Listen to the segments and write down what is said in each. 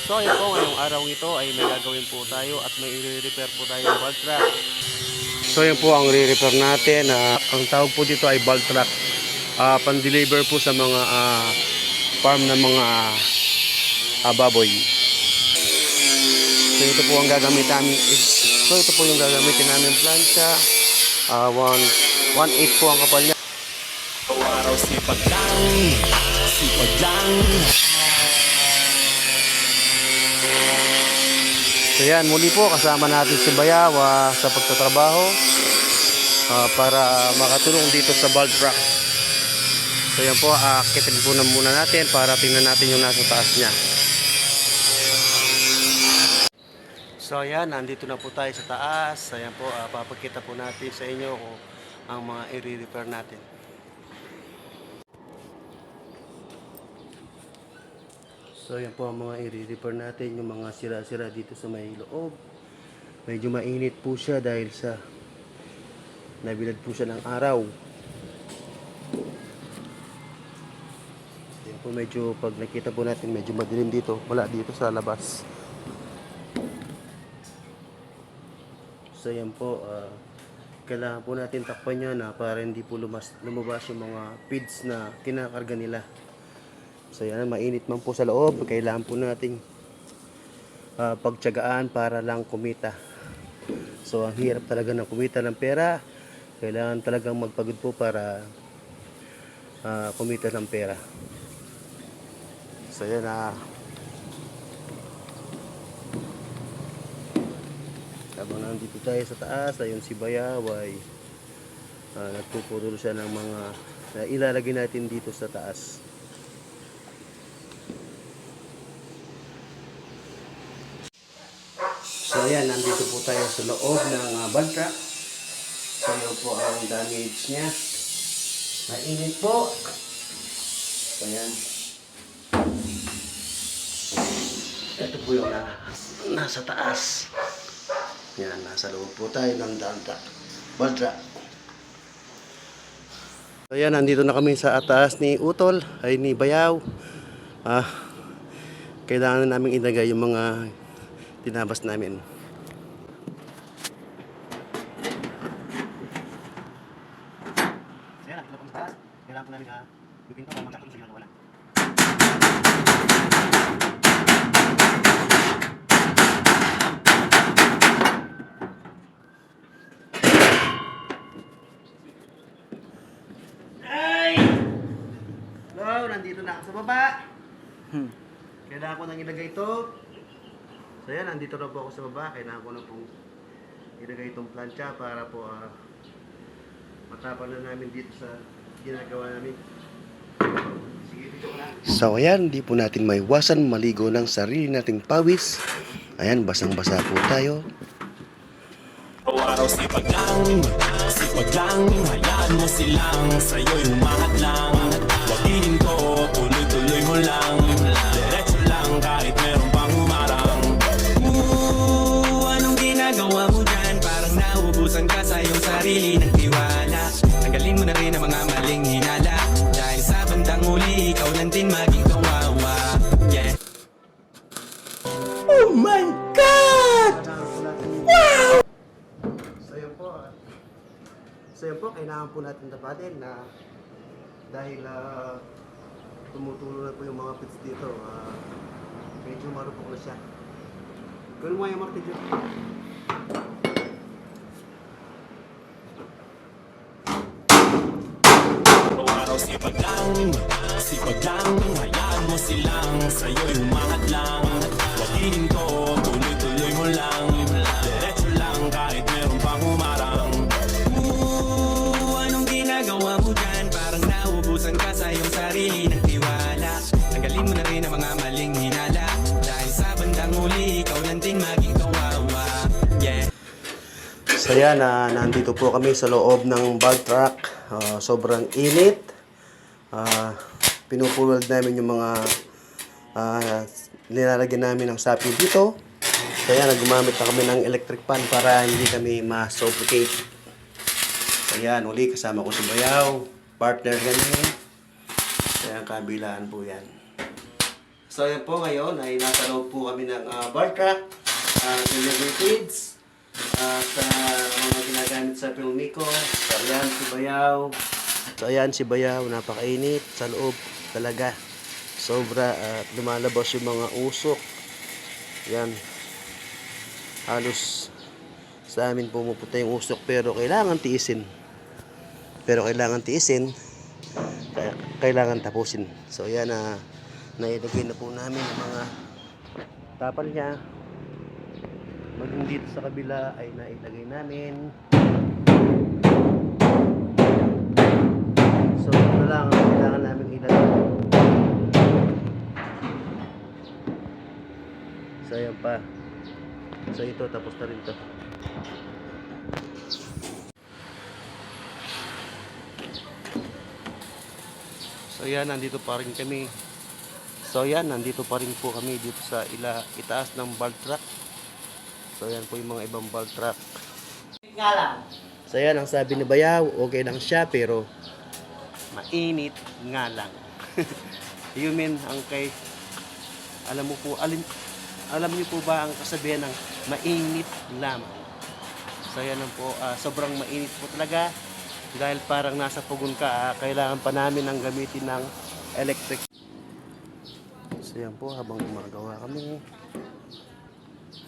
So ayun po, ngayong araw ito ay may gagawin po tayo at may i-repair po tayo ng valve track. So yun po ang re-repair natin. Ang tawag po dito ay valve track. Pan-deliver po sa mga farm ng mga baboy. So ito po ang gagamitin namin. So ito po yung gagamitin namin plancha. 1.8 po ang kapal niya. Araw sipag lang, sipag lang. So yan, muli po kasama natin si Bayaw sa pagtatrabaho para makatulong dito sa valve track. So yan po, akitin po na muna natin para tingnan natin yung nasa taas niya. So yan, nandito na po tayo sa taas. Ayan po, papakita po natin sa inyo kung ang mga i-repair natin. So yan po ang mga i-repair natin, yung mga sira-sira dito sa may loob. Medyo mainit po siya dahil sa nabilad po siya ng araw. Yan po, medyo pag nakita po natin medyo madilim dito, wala dito sa labas. So yan po, kailangan po natin takpan yan para hindi po lumabas yung mga feeds na kinakarga nila. So yan, mainit man po sa loob, kailangan po nating pagtiyagaan para lang kumita. So ang hirap talaga ng kumita ng pera, kailangan talagang magpagod po para kumita ng pera. So yan, habang nandito tayo sa taas, ayun si Bayaw ay nagpupurol siya ng mga ilalagay natin dito sa taas. So ayan, nandito po tayo sa loob ng valve track. So yun po ang damage niya. Mainit po. So ayan. Ito po yung nasa taas. Yan, nasa loob po tayo ng valve track. So ayan, nandito na kami sa taas ni Utol, ay ni Bayaw. Kailangan na namin ilagay yung mga tinabas namin. Kaya nakita po sa taas, kailangan po namin yung pinto para magkakaroon sa ginagawa lang. Ay! Hello, nandito na ako sa baba. Kailangan ko nang ilagay ito. So yan, nandito na po ako sa baba. Kailangan ko na pong ilagay itong plancha para po matapang na namin dito sa ginagawa namin. Sige, dito na. So ayan, di po natin maiwasan maligo ng sarili nating pawis. Ayan, basang-basa po tayo. Araw sipag lang, hayaan mo silang sa'yo'y umangat lang. Huwag hihinto, tuloy-tuloy mo lang. Diretso lang kahit meron pang humarang. Anong ginagawa mo dyan? Parang naubusan ka sa iyong sarili ng tiwala. Tanggalin mo na rin ang mga maling hinala. Dahil sa bandang huli, ikaw lang din maging kawawa. Yeah. Oh my God! Wow! So yun po, kailangan po natin tapatin na dahil tumutulo na po yung mga pits dito, medyo marupok na siya. Gano'n mo yung martilyo. Araw sipag lang, hayaan mo silang sa'yo'y umangat lang. Huwag hihinto, tuloy-tuloy mo lang. Diretso lang kahit meron pang humarang. Anong ginagawa mo dyan? Parang naubusan ka sa iyong sarili ng tiwala. Tanggalin mo na rin ang mga maling hinala. Dahil sa bandang huli, ikaw lang din maging kawawa. Yeah. So yan, nandito po kami sa loob ng valve track. Sobrang init. Pinupulad namin yung mga nilalagyan namin ng sapi dito. So yan, gumamit na kami ng electric fan para hindi kami ma-suffocate. So yan, uli kasama ko si Bayaw, partner kami. So yan, kabilaan po yan. So yan po, ngayon ay nasa loob po kami ng bar truck, delivery feeds, sa mga ginagamit sa Pilmico. So ayan si Bayaw. So ayan si Bayaw, napakainit sa loob talaga. Sobra at lumalabas yung mga usok. Yan. Halos sa amin pumupunta yung usok pero kailangan tiisin. Kailangan tapusin. So yan nailagay na po namin ang mga tapal niya. Maging dito sa kabila ay nailagay namin. So ito lang ang kailangan namin ilagay. So yan pa. So ito tapos na rin to. So yan, nandito pa rin kami. So yan, nandito pa rin po kami dito sa itaas ng bar truck. So yan po yung mga ibang bar truck. So yan, ang sabi ni Bayaw, okay lang siya pero mainit nga lang. You mean, ang kay, alam niyo po ba ang kasabihan ng mainit lamang? So yan lang po, sobrang mainit po talaga. Dahil parang nasa pugon ka, kailangan pa namin ng gamitin ng electric. So yan po, habang gumagawa kami,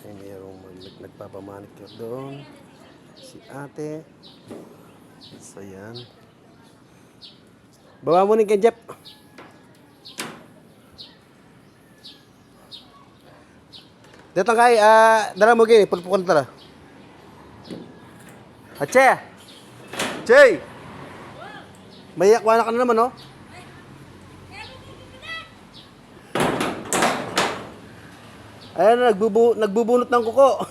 ay mayroong nagpapamanicure doon. Si ate. So yan. Baba mo ni kay Jeff. Dito kay, dala mo gini, pulpukan tara. Ache! Jay! Mayakwana ka na naman, no? Ayan na, nagbubunot ng kuko.